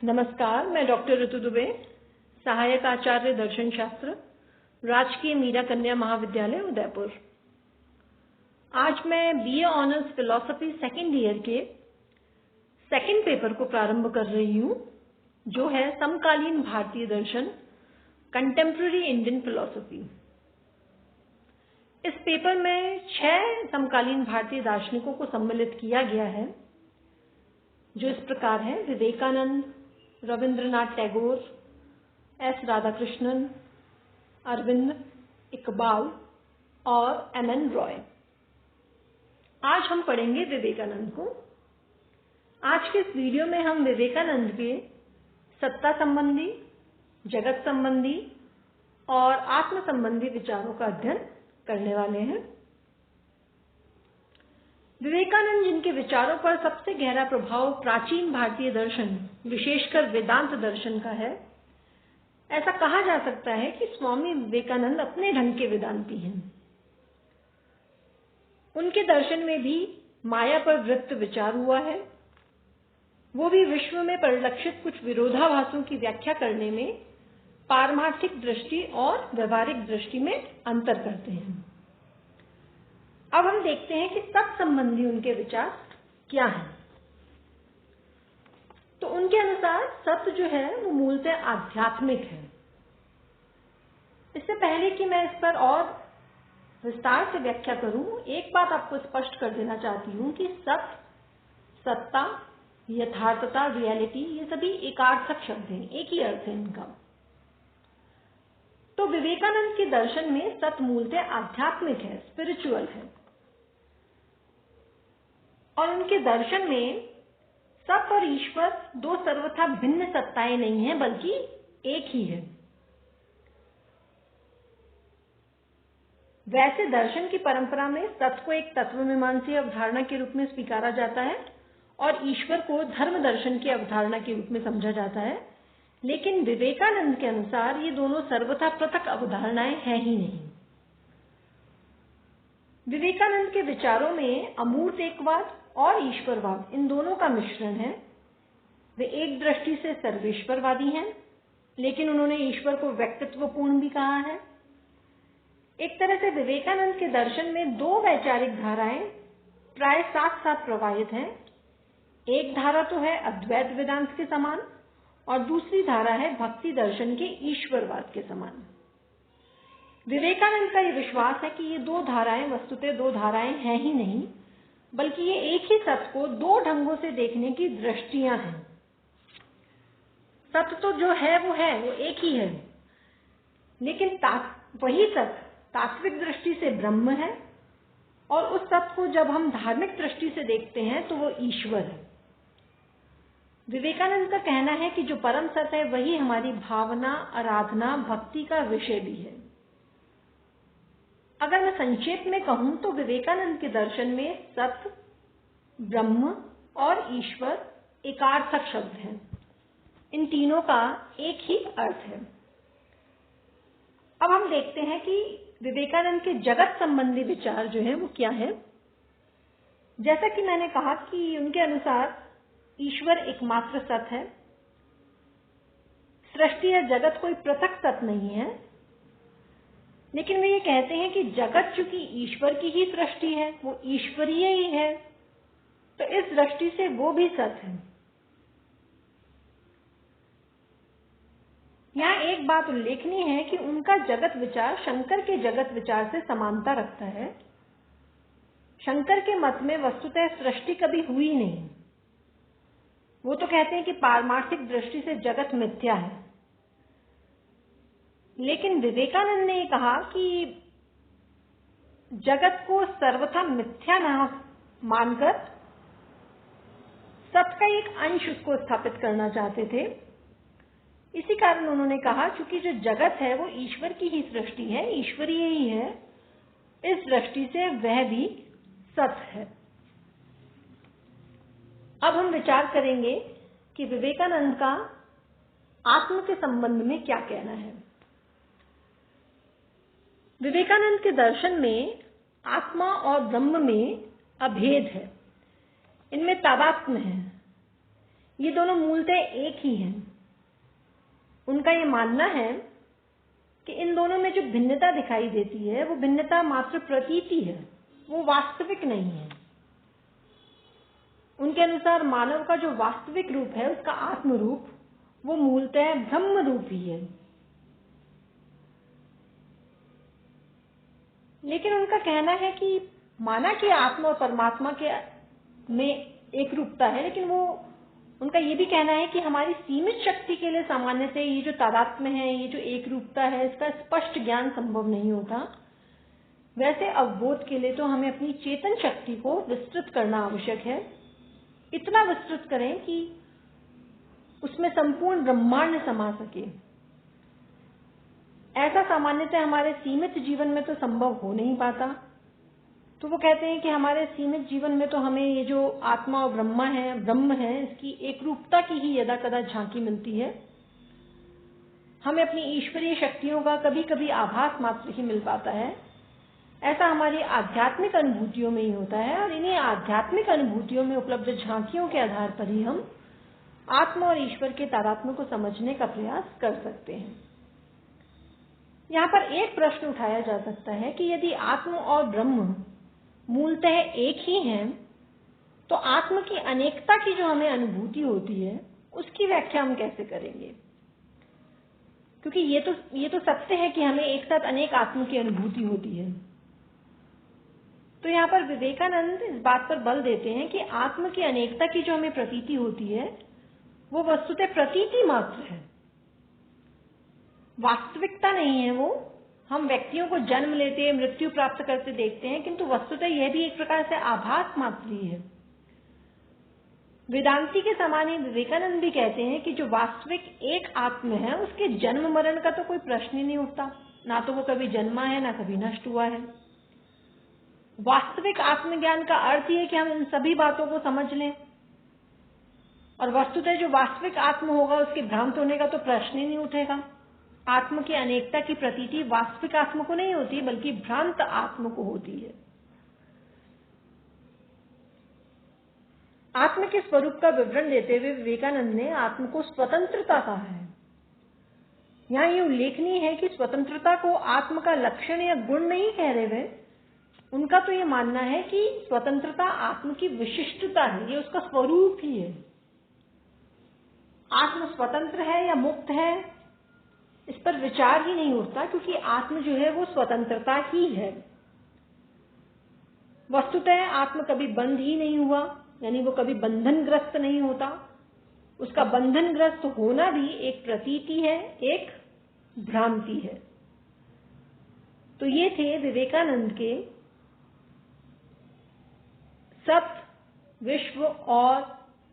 नमस्कार, मैं डॉक्टर ऋतु दुबे, सहायक आचार्य दर्शन शास्त्र, राजकीय मीरा कन्या महाविद्यालय उदयपुर। आज मैं BA honours philosophy second year के सेकेंड पेपर को प्रारंभ कर रही हूँ, जो है समकालीन भारतीय दर्शन, कंटेम्प्रेरी इंडियन फिलॉसफी। इस पेपर में 6 समकालीन भारतीय दार्शनिकों को सम्मिलित किया गया है, जो इस प्रकार है: विवेकानंद, रविंद्रनाथ टैगोर, एस राधाकृष्णन, अरविंद, इकबाल और एम.एन. रॉय। आज हम पढ़ेंगे विवेकानंद को। आज के इस वीडियो में हम विवेकानंद के सत्ता संबंधी, जगत संबंधी और आत्म संबंधी विचारों का अध्ययन करने वाले हैं। विवेकानंद, जिनके विचारों पर सबसे गहरा प्रभाव प्राचीन भारतीय दर्शन, विशेषकर वेदांत दर्शन का है, ऐसा कहा जा सकता है कि स्वामी विवेकानंद अपने ढंग के वेदांती हैं। उनके दर्शन में भी माया पर वृत्त विचार हुआ है। वो भी विश्व में परिलक्षित कुछ विरोधाभासों की व्याख्या करने में पारमार्थिक दृष्टि और व्यवहारिक दृष्टि में अंतर करते हैं। अब हम देखते हैं कि सत संबंधी उनके विचार क्या हैं। तो उनके अनुसार सत्य जो है वो मूलतः आध्यात्मिक है। इससे पहले कि मैं इस पर और विस्तार से व्याख्या करूं, एक बात आपको स्पष्ट कर देना चाहती हूं कि सत्य, सत्ता, यथार्थता, रियलिटी, ये सभी एकार्थक शब्द हैं, एक ही अर्थ है इनका। तो विवेकानंद के दर्शन में सत्य मूलतः आध्यात्मिक है, स्पिरिचुअल है, और उनके दर्शन में सत्य और ईश्वर दो सर्वथा भिन्न सत्ताएं नहीं हैं, बल्कि एक ही है। वैसे दर्शन की परंपरा में सत्य को एक तत्वमीमांसी अवधारणा के रूप में स्वीकारा जाता है और ईश्वर को धर्म दर्शन की अवधारणा के रूप में समझा जाता है, लेकिन विवेकानंद के अनुसार ये दोनों सर्वथा पृथक अवधारणाएं हैं ही नहीं। विवेकानंद के विचारों में अमूर्त एकवाद और ईश्वरवाद, इन दोनों का मिश्रण है। वे एक दृष्टि से सर्वेश्वरवादी हैं, लेकिन उन्होंने ईश्वर को व्यक्तित्वपूर्ण भी कहा है। एक तरह से विवेकानंद के दर्शन में दो वैचारिक धाराएं प्राय साथ साथ प्रवाहित हैं। एक धारा तो है अद्वैत वेदांत के समान और दूसरी धारा है भक्ति दर्शन के ईश्वरवाद के समान। विवेकानंद का यह विश्वास है कि ये दो धाराएं वस्तुतः दो धाराएं हैं ही नहीं, बल्कि ये एक ही सत्य को दो ढंगों से देखने की दृष्टियां हैं। सत्य तो जो है वो एक ही है, लेकिन वही सत्य तात्विक दृष्टि से ब्रह्म है, और उस सत्य को जब हम धार्मिक दृष्टि से देखते हैं तो वो ईश्वर है। विवेकानंद का कहना है कि जो परम सत्य है वही हमारी भावना, आराधना, भक्ति का विषय भी है। अगर मैं संक्षेप में कहूं तो विवेकानंद के दर्शन में सत्य, ब्रह्म और ईश्वर एकार्थक शब्द हैं। इन तीनों का एक ही अर्थ है। अब हम देखते हैं कि विवेकानंद के जगत संबंधी विचार जो है वो क्या है। जैसा कि मैंने कहा कि उनके अनुसार ईश्वर एकमात्र सत्य है। सृष्टि या जगत कोई पृथक सत्य नहीं है, लेकिन वे ये कहते हैं कि जगत चूंकि ईश्वर की ही सृष्टि है, वो ईश्वरीय ही है, तो इस दृष्टि से वो भी सत्य है। यहाँ एक बात उल्लेखनीय है कि उनका जगत विचार शंकर के जगत विचार से समानता रखता है। शंकर के मत में वस्तुतः सृष्टि कभी हुई नहीं। वो तो कहते हैं कि पारमार्थिक दृष्टि से जगत मिथ्या है, लेकिन विवेकानंद ने कहा कि जगत को सर्वथा मिथ्या न मानकर सत्य का एक अंश उसको स्थापित करना चाहते थे। इसी कारण उन्होंने कहा क्योंकि जो जगत है वो ईश्वर की ही सृष्टि है, ईश्वरीय ही है, इस दृष्टि से वह भी सत्य है। अब हम विचार करेंगे कि विवेकानंद का आत्म के संबंध में क्या कहना है। विवेकानंद के दर्शन में आत्मा और ब्रह्म में अभेद है, इनमें तादात्म्य है। ये दोनों मूलतः एक ही हैं। उनका ये मानना है कि इन दोनों में जो भिन्नता दिखाई देती है वो भिन्नता मात्र प्रतीति है, वो वास्तविक नहीं है। उनके अनुसार मानव का जो वास्तविक रूप है, उसका आत्म रूप, वो मूलतः ब्रह्म रूप ही है। लेकिन उनका कहना है कि माना कि आत्मा और परमात्मा के में एक रूपता है, लेकिन वो उनका ये भी कहना है कि हमारी सीमित शक्ति के लिए सामान्य से ये जो तादात्म्य है, ये जो एक रूपता है, इसका स्पष्ट ज्ञान संभव नहीं होता। वैसे अवबोध के लिए तो हमें अपनी चेतन शक्ति को विस्तृत करना आवश्यक है। इतना विस्तृत करें कि उसमें संपूर्ण ब्रह्मांड समा सके। ऐसा सामान्यतः हमारे सीमित जीवन में तो संभव हो नहीं पाता। तो वो कहते हैं कि हमारे सीमित जीवन में तो हमें ये जो आत्मा और ब्रह्म है, इसकी एक रूपता की ही यदा कदा झांकी मिलती है। हमें अपनी ईश्वरीय शक्तियों का कभी कभी आभास मात्र ही मिल पाता है। ऐसा हमारी आध्यात्मिक अनुभूतियों में ही होता है, और इन्हीं आध्यात्मिक अनुभूतियों में उपलब्ध झांकियों के आधार पर ही हम आत्मा और ईश्वर के तादात्म्य को समझने का प्रयास कर सकते हैं। यहाँ पर एक प्रश्न उठाया जा सकता है कि यदि आत्मा और ब्रह्म मूलतः एक ही हैं, तो आत्मा की अनेकता की जो हमें अनुभूति होती है, उसकी व्याख्या हम कैसे करेंगे? क्योंकि ये तो सत्य है कि हमें एक साथ अनेक आत्मा की अनुभूति होती है। तो यहाँ पर विवेकानंद इस बात पर बल देते हैं कि आत्मा की अनेकता की जो हमें प्रतीति होती है, वो वस्तुतः प्रतीति मात्र है, वास्तविकता नहीं है। वो हम व्यक्तियों को जन्म लेते, मृत्यु प्राप्त करते देखते हैं, किंतु वस्तुतः यह भी एक प्रकार से आभास मात्र ही है। वेदांती के समान ही विवेकानंद भी कहते हैं कि जो वास्तविक एक आत्मा है, उसके जन्म मरण का तो कोई प्रश्न ही नहीं उठता। ना तो वो कभी जन्मा है, ना कभी नष्ट हुआ है। वास्तविक आत्मज्ञान का अर्थ ही है कि हम इन सभी बातों को समझ लें, और वस्तुतः जो वास्तविक आत्मा होगा, उसके भ्रांत होने का तो प्रश्न ही नहीं उठेगा। आत्मा की अनेकता की प्रतीति वास्तविक आत्मा को नहीं होती, बल्कि भ्रांत आत्मा को होती है। आत्मा के स्वरूप का विवरण देते हुए विवेकानंद ने आत्मा को स्वतंत्रता कहा है। यहाँ ये उल्लेखनीय है कि स्वतंत्रता को आत्मा का लक्षण या गुण नहीं कह रहे वे। उनका तो ये मानना है कि स्वतंत्रता आत्मा की विशिष्टता है, ये उसका स्वरूप ही है। आत्मा स्वतंत्र है या मुक्त है, इस पर विचार ही नहीं उठता, क्योंकि आत्मा जो है वो स्वतंत्रता ही है। वस्तुतः आत्मा कभी बंध ही नहीं हुआ, यानी वो कभी बंधनग्रस्त नहीं होता। उसका बंधनग्रस्त होना भी एक प्रतीति है, एक भ्रांति है। तो ये थे विवेकानंद के सत्य, विश्व और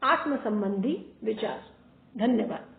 आत्म संबंधी विचार। धन्यवाद।